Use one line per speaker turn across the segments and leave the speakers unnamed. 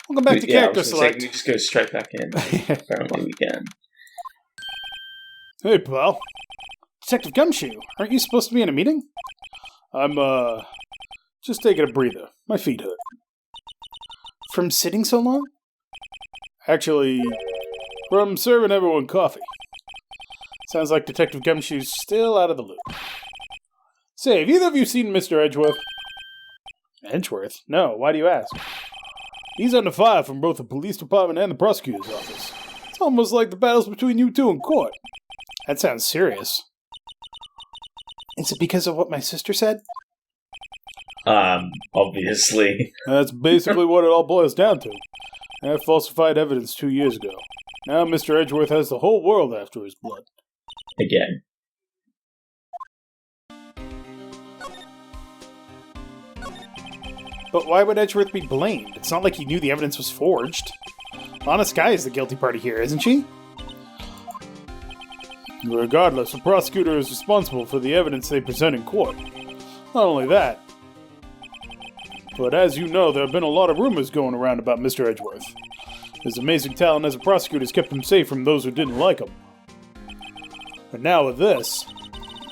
Welcome back to Character Select.
We just go straight back in. Apparently we can.
Hey, pal. Detective Gumshoe, aren't you supposed to be in a meeting? I'm, just taking a breather. My feet hurt. From sitting so long? Actually, from serving everyone coffee. Sounds like Detective Gumshoe's still out of the loop. Say, have either of you seen Mr. Edgeworth? Edgeworth? No, why do you ask? He's under fire from both the police department and the prosecutor's office. It's almost like the battles between you two in court. That sounds serious. Is it because of what my sister said?
Obviously.
That's basically what it all boils down to. I falsified evidence 2 years ago. Now Mr. Edgeworth has the whole world after his blood.
Again.
But why would Edgeworth be blamed? It's not like he knew the evidence was forged. Honest Guy is the guilty party here, isn't she? Regardless, the prosecutor is responsible for the evidence they present in court. Not only that, but as you know, there have been a lot of rumors going around about Mr. Edgeworth. His amazing talent as a prosecutor has kept him safe from those who didn't like him. But now with this...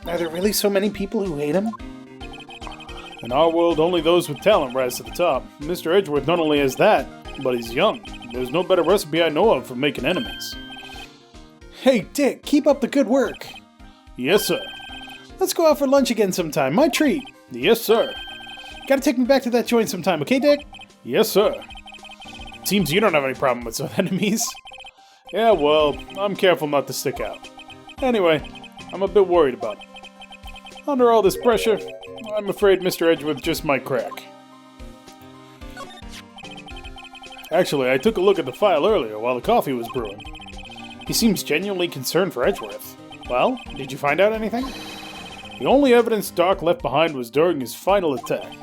Are there really so many people who hate him? In our world, only those with talent rise to the top. Mr. Edgeworth not only has that, but he's young. There's no better recipe I know of for making enemies. Hey, Dick, keep up the good work. Yes, sir. Let's go out for lunch again sometime. My treat. Yes, sir. Gotta take me back to that joint sometime, okay, Dick? Yes, sir. Seems you don't have any problem with some enemies. Yeah, well, I'm careful not to stick out. Anyway, I'm a bit worried about it. Under all this pressure, I'm afraid Mr. Edgeworth just might crack. Actually, I took a look at the file earlier while the coffee was brewing. He seems genuinely concerned for Edgeworth. Well, did you find out anything? The only evidence Doc left behind was during his final attack.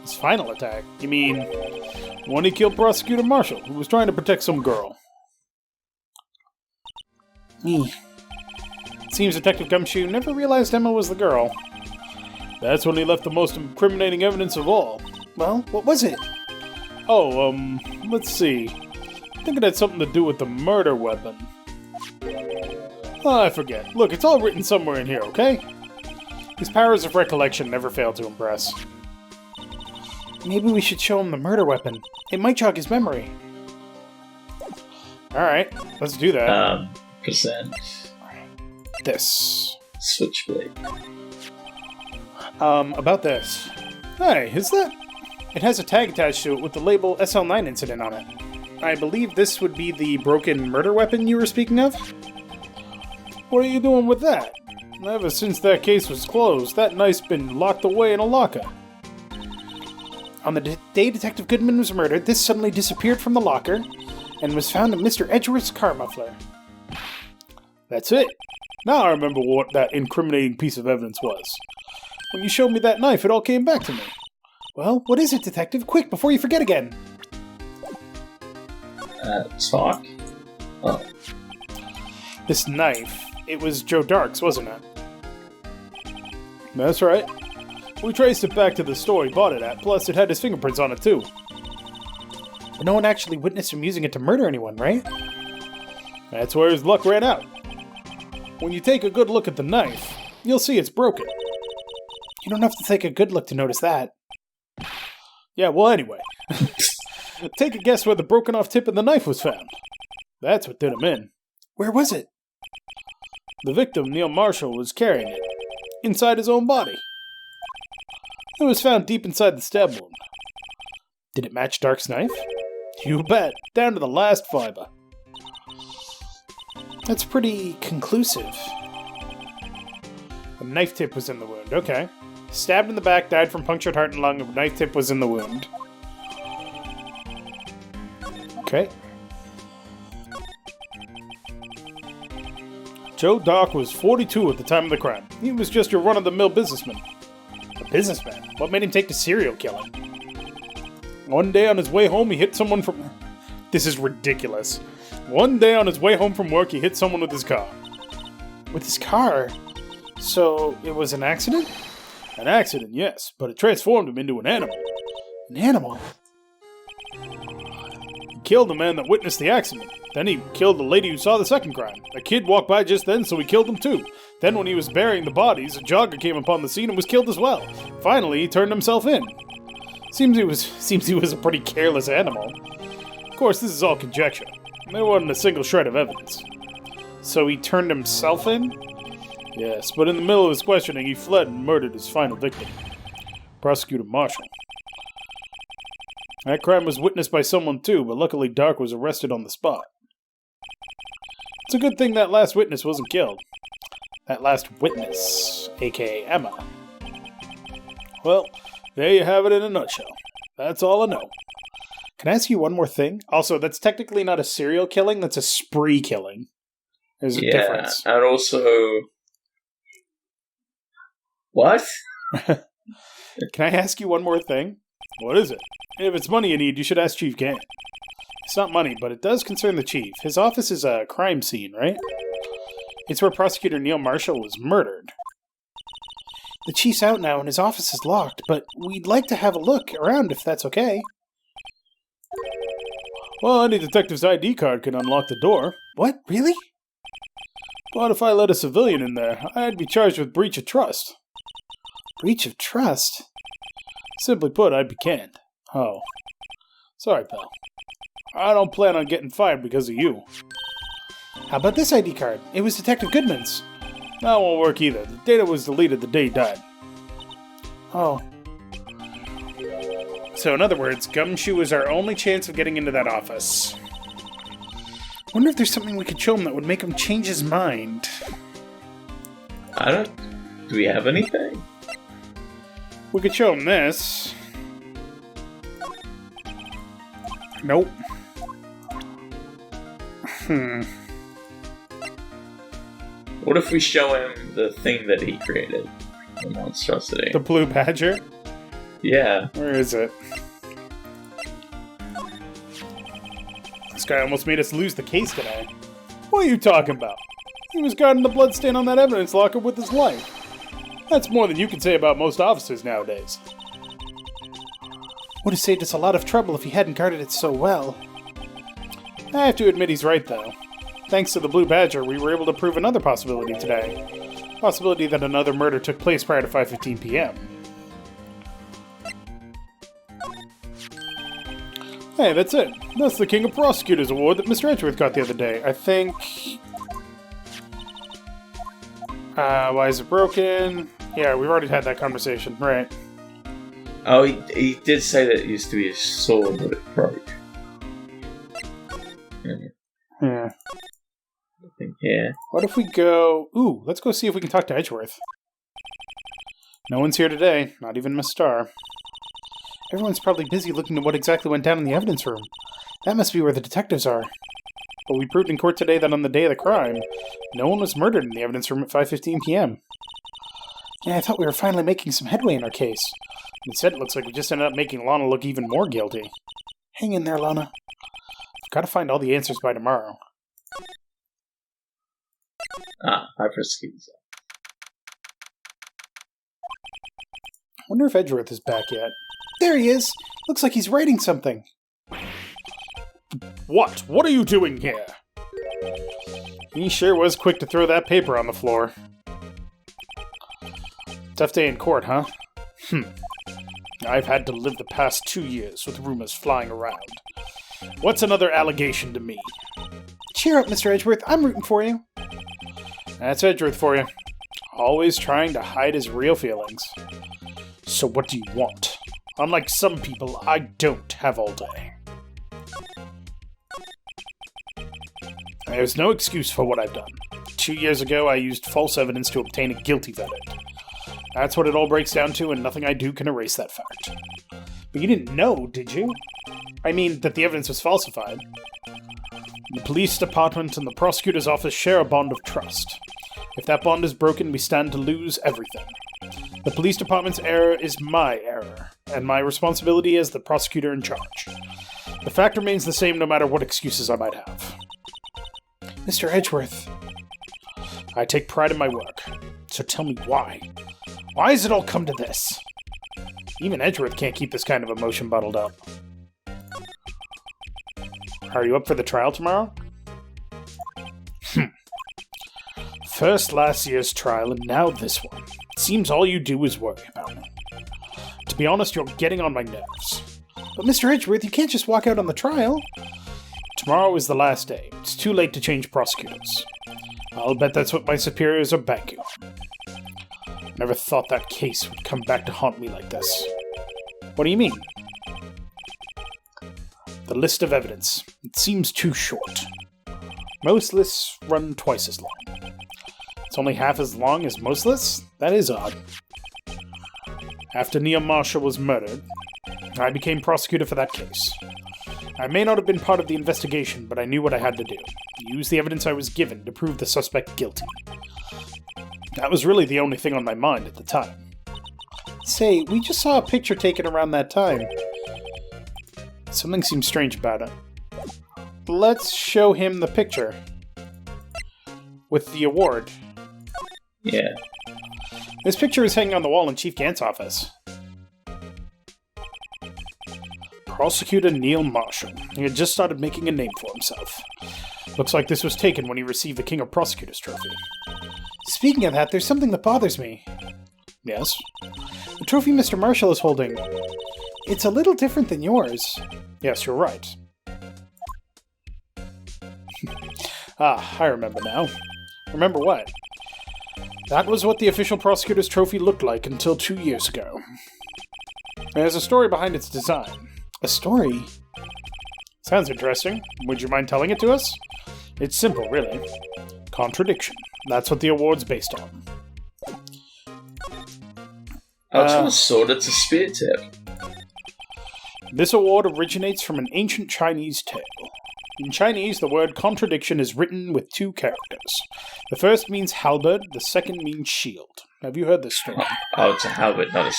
His final attack? You mean when he killed Prosecutor Marshall, who was trying to protect some girl? Seems Detective Gumshoe never realized Emma was the girl. That's when he left the most incriminating evidence of all. Well, what was it? Oh, let's see. I think it had something to do with the murder weapon. Oh, I forget. Look, it's all written somewhere in here, okay? His powers of recollection never fail to impress. Maybe we should show him the murder weapon. It might jog his memory. Alright, let's do that.
Present.
This.
Switchblade.
About this. Hey, is that... It has a tag attached to it with the label SL9 incident on it. I believe this would be the broken murder weapon you were speaking of? What are you doing with that? Ever since that case was closed, that knife's been locked away in a locker. On the day Detective Goodman was murdered, this suddenly disappeared from the locker and was found in Mr. Edgeworth's car muffler. That's it. Now I remember what that incriminating piece of evidence was. When you showed me that knife, it all came back to me. Well, what is it, Detective? Quick, before you forget again.
Talk? Oh.
This knife, it was Joe Dark's, wasn't it? That's right. We traced it back to the store he bought it at, plus it had his fingerprints on it too. But no one actually witnessed him using it to murder anyone, right? That's where his luck ran out. When you take a good look at the knife, you'll see it's broken. You don't have to take a good look to notice that. Yeah, well anyway. Take a guess where the broken off tip of the knife was found. That's what did him in. Where was it? The victim, Neil Marshall, was carrying it. Inside his own body. It was found deep inside the stab wound. Did it match Dark's knife? You bet. Down to the last fiber. That's pretty conclusive. A knife tip was in the wound. Okay. Stabbed in the back, died from punctured heart and lung. A knife tip was in the wound. Okay. Joe Dock was 42 at the time of the crime. He was just your run-of-the-mill businessman. A businessman? What made him take to serial killing? One day on his way home, he hit someone from... This is ridiculous. One day on his way home from work, he hit someone with his car. With his car? So, it was an accident? An accident, yes, but it transformed him into an animal. An animal? killed the man that witnessed the accident. Then he killed the lady who saw the second crime. A kid walked by just then, so he killed him too. Then when he was burying the bodies, a jogger came upon the scene and was killed as well. Finally, he turned himself in. Seems he was a pretty careless animal. Of course, this is all conjecture. There wasn't a single shred of evidence. So he turned himself in? Yes, but in the middle of his questioning, he fled and murdered his final victim. Prosecutor Marshall. That crime was witnessed by someone too, but luckily Dark was arrested on the spot. It's a good thing that last witness wasn't killed. That last witness, aka Emma. Well, there you have it in a nutshell. That's all I know. Can I ask you one more thing? Also, that's technically not a serial killing, that's a spree killing. There's a difference.
And also... What?
Can I ask you one more thing? What is it? If it's money you need, you should ask Chief Gann. It's not money, but it does concern the Chief. His office is a crime scene, right? It's where Prosecutor Neil Marshall was murdered. The Chief's out now and his office is locked, but we'd like to have a look around if that's okay. Well, any detective's ID card can unlock the door. What? Really? But if I let a civilian in there, I'd be charged with breach of trust. Breach of trust? Simply put, I'd be canned. Oh. Sorry, pal. I don't plan on getting fired because of you. How about this ID card? It was Detective Goodman's. That won't work either. The data was deleted the day he died. Oh. So in other words, Gumshoe is our only chance of getting into that office. Wonder if there's something we could show him that would make him change his mind.
Do we have anything?
We could show him this. Nope.
What if we show him the thing that he created? The monstrosity.
The blue badger?
Yeah.
Where is it? This guy almost made us lose the case today. What are you talking about? He was guarding the bloodstain on that evidence locker with his life. That's more than you can say about most officers nowadays. Would have saved us a lot of trouble if he hadn't guarded it so well. I have to admit he's right, though. Thanks to the Blue Badger, we were able to prove another possibility today. Possibility that another murder took place prior to 5:15 p.m. Hey, that's it. That's the King of Prosecutors award that Mr. Edgeworth got the other day. I think... why is it broken? Yeah, we've already had that conversation, right.
Oh, he did say that it used to be a sword, but it broke.
Yeah.
I think, yeah.
What if we go... Ooh, let's go see if we can talk to Edgeworth. No one's here today, not even Miss Starr. Everyone's probably busy looking at what exactly went down in the evidence room. That must be where the detectives are. But we proved in court today that on the day of the crime, no one was murdered in the evidence room at 5:15 p.m. Yeah, I thought we were finally making some headway in our case. Instead, it looks like we just ended up making Lana look even more guilty. Hang in there, Lana. We've got to find all the answers by tomorrow.
I press keys.
I wonder if Edgeworth is back yet. There he is! Looks like he's writing something. What? What are you doing here? He sure was quick to throw that paper on the floor. Tough day in court, huh? I've had to live the past 2 years with rumors flying around. What's another allegation to me? Cheer up, Mr. Edgeworth. I'm rooting for you. That's Edgeworth for you. Always trying to hide his real feelings. So what do you want? Unlike some people, I don't have all day. There's no excuse for what I've done. 2 years ago, I used false evidence to obtain a guilty verdict. That's what it all breaks down to, and nothing I do can erase that fact. But you didn't know, did you? I mean, that the evidence was falsified. The police department and the prosecutor's office share a bond of trust. If that bond is broken, we stand to lose everything. The police department's error is my error, and my responsibility as the prosecutor in charge. The fact remains the same no matter what excuses I might have. Mr. Edgeworth. I take pride in my work, so tell me why. Why has it all come to this? Even Edgeworth can't keep this kind of emotion bottled up. Are you up for the trial tomorrow? First last year's trial, and now this one. It seems all you do is worry about me. To be honest, you're getting on my nerves. But Mr. Edgeworth, you can't just walk out on the trial. Tomorrow is the last day. It's too late to change prosecutors. I'll bet that's what my superiors are banking on. Never thought that case would come back to haunt me like this. What do you mean? The list of evidence. It seems too short. Most lists run twice as long. It's only half as long as most lists? That is odd. After Neil Marshall was murdered, I became prosecutor for that case. I may not have been part of the investigation, but I knew what I had to do. Use the evidence I was given to prove the suspect guilty. That was really the only thing on my mind at the time. Say, we just saw a picture taken around that time. Something seems strange about it. Let's show him the picture. With the award.
Yeah.
This picture is hanging on the wall in Chief Gant's office. Prosecutor Neil Marshall. He had just started making a name for himself. Looks like this was taken when he received the King of Prosecutors trophy. Speaking of that, there's something that bothers me. Yes? The trophy Mr. Marshall is holding. It's a little different than yours. Yes, you're right. I remember now. Remember what? That was what the official prosecutor's trophy looked like until 2 years ago. There's a story behind its design. A story? Sounds interesting. Would you mind telling it to us? It's simple, really. Contradiction. That's what the award's based on.
I just want to sword it's a spear tip.
This award originates from an ancient Chinese tale. In Chinese, the word contradiction is written with 2 characters. The first means halberd, the second means shield. Have you heard this story?
Oh, it's a halberd, not a...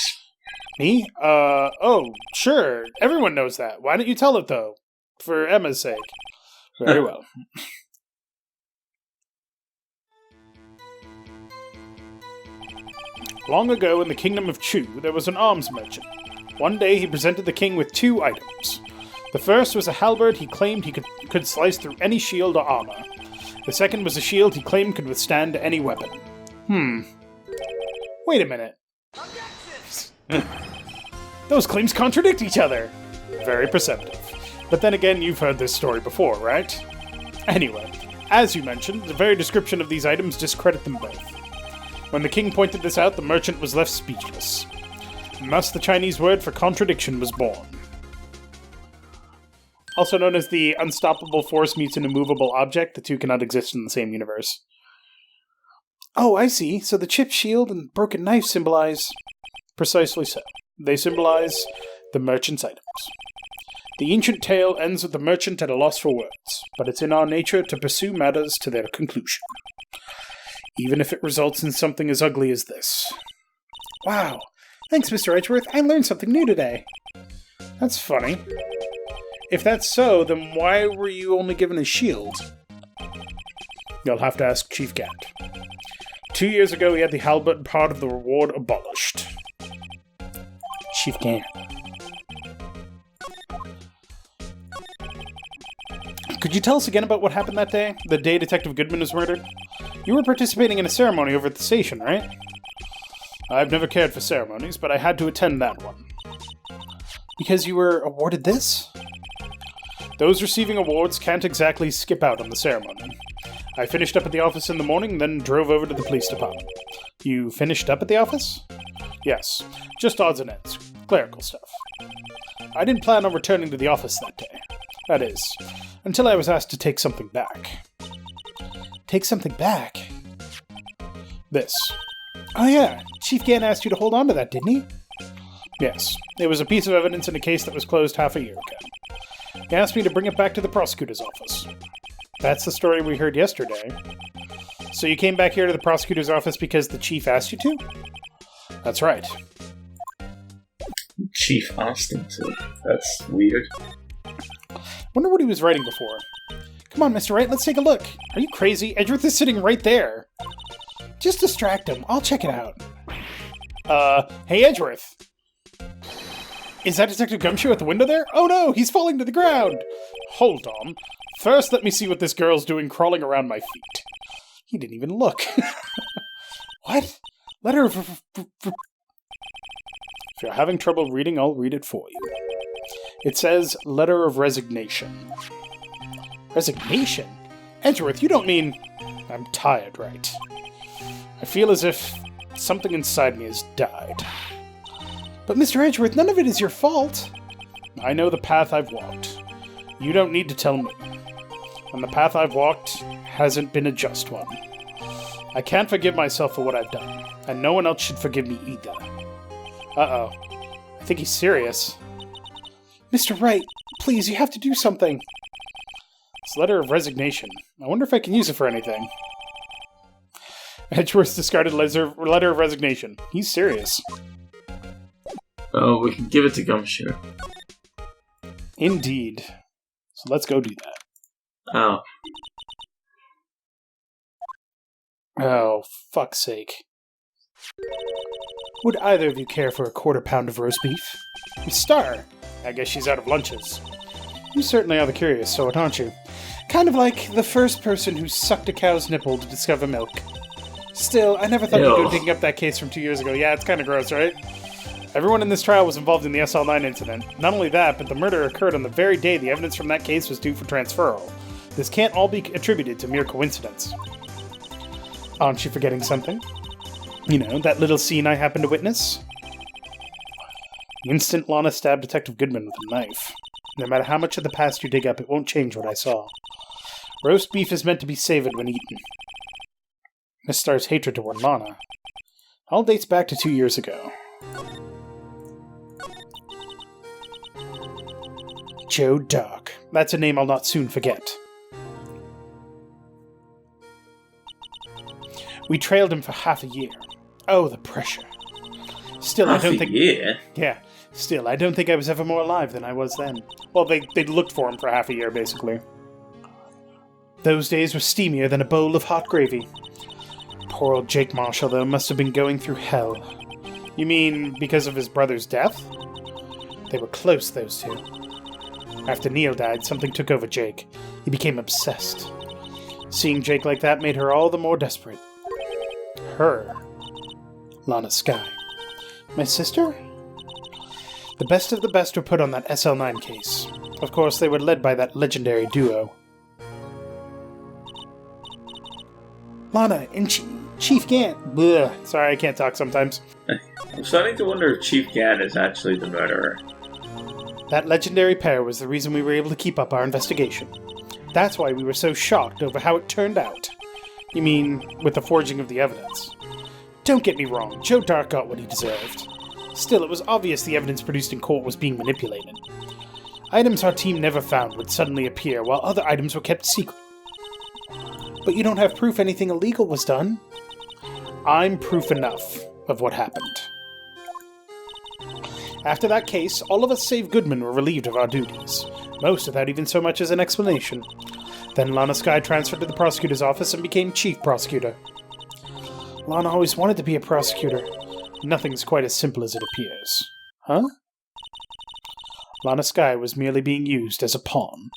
Me? Oh, sure. Everyone knows that. Why don't you tell it, though? For Emma's sake. Very well. Long ago in the kingdom of Chu, there was an arms merchant. One day he presented the king with 2 items. The first was a halberd he claimed he could slice through any shield or armor. The second was a shield he claimed could withstand any weapon. Wait a minute. Those claims contradict each other. Very perceptive. But then again, you've heard this story before, right? Anyway, as you mentioned, the very description of these items discredit them both. When the king pointed this out, the merchant was left speechless. And thus the Chinese word for contradiction was born. Also known as the unstoppable force meets an immovable object, the two cannot exist in the same universe. Oh, I see. So the chipped shield and broken knife symbolize... Precisely so. They symbolize the merchant's items. The ancient tale ends with the merchant at a loss for words, but it's in our nature to pursue matters to their conclusion. Even if it results in something as ugly as this. Wow. Thanks, Mr. Edgeworth. I learned something new today. That's funny. If that's so, then why were you only given a shield? You'll have to ask Chief Gant. 2 years ago, he had the halberd part of the reward abolished. Chief Gant. Could you tell us again about what happened that day? The day Detective Goodman was murdered? You were participating in a ceremony over at the station, right? I've never cared for ceremonies, but I had to attend that one. Because you were awarded this? Those receiving awards can't exactly skip out on the ceremony. I finished up at the office in the morning, then drove over to the police department. You finished up at the office? Yes, just odds and ends. Clerical stuff. I didn't plan on returning to the office that day. That is, until I was asked to take something back. Take something back? This. Oh yeah, Chief Gant asked you to hold on to that, didn't he? Yes, it was a piece of evidence in a case that was closed half a year ago. He asked me to bring it back to the prosecutor's office. That's the story we heard yesterday. So you came back here to the prosecutor's office because the chief asked you to? That's right.
Chief asked him to. That's weird.
Wonder what he was writing before. Come on, Mr. Wright, let's take a look. Are you crazy? Edgeworth is sitting right there. Just distract him. I'll check it out. Hey, Edgeworth. Is that Detective Gumshoe at the window there? Oh no, he's falling to the ground! Hold on. First, let me see what this girl's doing crawling around my feet. He didn't even look. What? Letter of... If you're having trouble reading, I'll read it for you. It says, letter of resignation. Resignation? Edgeworth, you don't mean... I'm tired, Wright. I feel as if something inside me has died. But Mr. Edgeworth, none of it is your fault. I know the path I've walked. You don't need to tell me. And the path I've walked hasn't been a just one. I can't forgive myself for what I've done, and no one else should forgive me either. Uh-oh. I think he's serious. Mr. Wright, please, you have to do something. It's a letter of resignation. I wonder if I can use it for anything. Edgeworth's discarded letter of resignation. He's serious.
Oh, we can give it to Gumshoe.
Indeed. So let's go do that.
Oh.
Oh, fuck's sake. Would either of you care for a quarter pound of roast beef? Star! I guess she's out of lunches. You certainly are the curious sort, aren't you? Kind of like the first person who sucked a cow's nipple to discover milk. Still, I never thought you'd go digging up that case from 2 years ago. Yeah, it's kind of gross, right? Everyone in this trial was involved in the SL9 incident. Not only that, but the murder occurred on the very day the evidence from that case was due for transferal. This can't all be attributed to mere coincidence. Aren't you forgetting something? You know, that little scene I happened to witness? The instant Lana stabbed Detective Goodman with a knife. No matter how much of the past you dig up, it won't change what I saw. Roast beef is meant to be savored when eaten. Miss Star's hatred toward Lana all dates back to 2 years ago. Joe Dark. That's a name I'll not soon forget. We trailed him for half a year. Oh, the pressure. Still, I don't think...
Half a year?
Yeah. Still, I don't think I was ever more alive than I was then. Well, they looked for him for half a year, basically. Those days were steamier than a bowl of hot gravy. Poor old Jake Marshall, though, must have been going through hell. You mean because of his brother's death? They were close, those two. After Neil died, something took over Jake. He became obsessed. Seeing Jake like that made her all the more desperate. Her. Lana Skye. My sister? The best of the best were put on that SL9 case. Of course, they were led by that legendary duo. Lana and Chief Gant. Blech. Sorry, I can't talk sometimes.
I'm starting to wonder if Chief Gant is actually the murderer.
That legendary pair was the reason we were able to keep up our investigation. That's why we were so shocked over how it turned out. You mean, with the forging of the evidence? Don't get me wrong, Joe Dark got what he deserved. Still, it was obvious the evidence produced in court was being manipulated. Items our team never found would suddenly appear, while other items were kept secret. But you don't have proof anything illegal was done. I'm proof enough of what happened. After that case, all of us save Goodman were relieved of our duties, most without even so much as an explanation. Then Lana Skye transferred to the prosecutor's office and became chief prosecutor. Lana always wanted to be a prosecutor. Nothing's quite as simple as it appears. Huh? Lana Skye was merely being used as a pawn.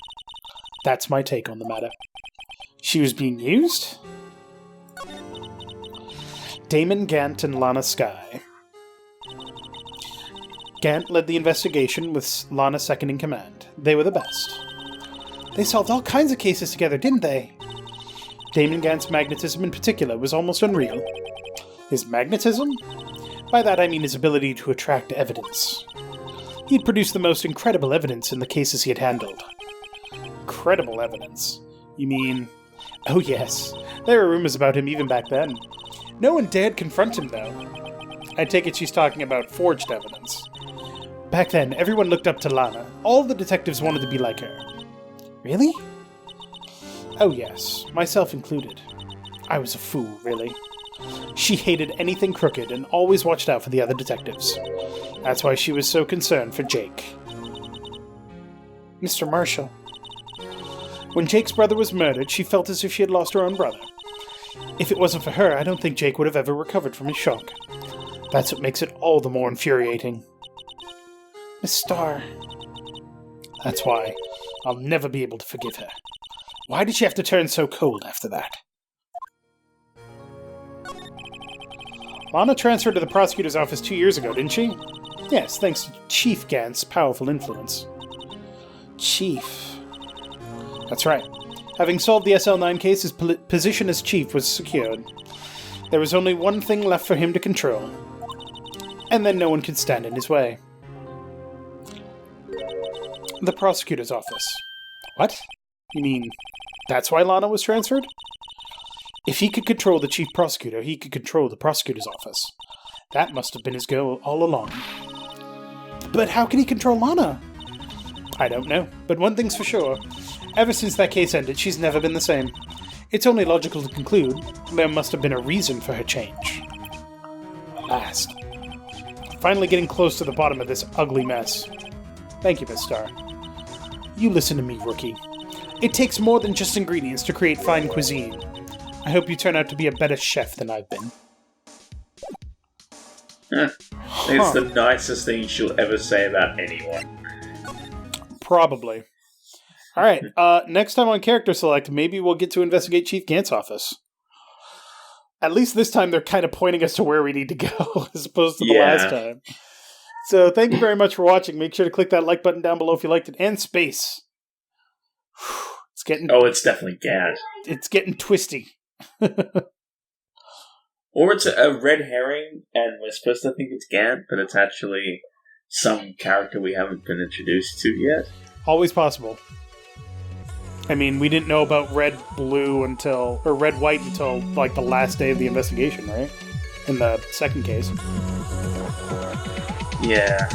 That's my take on the matter. She was being used? Damon Gant and Lana Skye. Gant led the investigation with Lana second in command. They were the best. They solved all kinds of cases together, didn't they? Damon Gant's magnetism in particular was almost unreal. His magnetism? By that I mean his ability to attract evidence. He'd produced the most incredible evidence in the cases he had handled. Incredible evidence? You mean... Oh yes, there were rumors about him even back then. No one dared confront him, though. I take it she's talking about forged evidence. Back then, everyone looked up to Lana. All the detectives wanted to be like her. Really? Oh yes, myself included. I was a fool, really. She hated anything crooked and always watched out for the other detectives. That's why she was so concerned for Jake. Mr. Marshall. When Jake's brother was murdered, she felt as if she had lost her own brother. If it wasn't for her, I don't think Jake would have ever recovered from his shock. That's what makes it all the more infuriating. Miss Starr. That's why I'll never be able to forgive her. Why did she have to turn so cold after that? Lana transferred to the prosecutor's office 2 years ago, didn't she? Yes, thanks to Chief Gant's powerful influence. Chief. That's right. Having solved the SL9 case, his position as chief was secured. There was only one thing left for him to control. And then no one could stand in his way. The prosecutor's office. What? You mean, that's why Lana was transferred? If he could control the chief prosecutor, he could control the prosecutor's office. That must have been his goal all along. But how could he control Lana? I don't know, but one thing's for sure. Ever since that case ended, she's never been the same. It's only logical to conclude there must have been a reason for her change. At last. Finally getting close to the bottom of this ugly mess. Thank you, Miss Starr. You listen to me, rookie. It takes more than just ingredients to create fine cuisine. I hope you turn out to be a better chef than I've been.
It's the nicest thing she'll ever say about anyone.
Probably. Alright, next time on Character Select, maybe we'll get to investigate Chief Gant's office. At least this time they're kind of pointing us to where we need to go, as opposed to the last time. So thank you very much for watching. Make sure to click that like button down below if you liked it, and space. It's getting...
Oh, it's definitely Gant.
It's getting twisty.
Or it's a red herring, and we're supposed to think it's Gant, but it's actually some character we haven't been introduced to yet.
Always possible. I mean, we didn't know about red white until like the last day of the investigation, right? In the second case.
Yeah.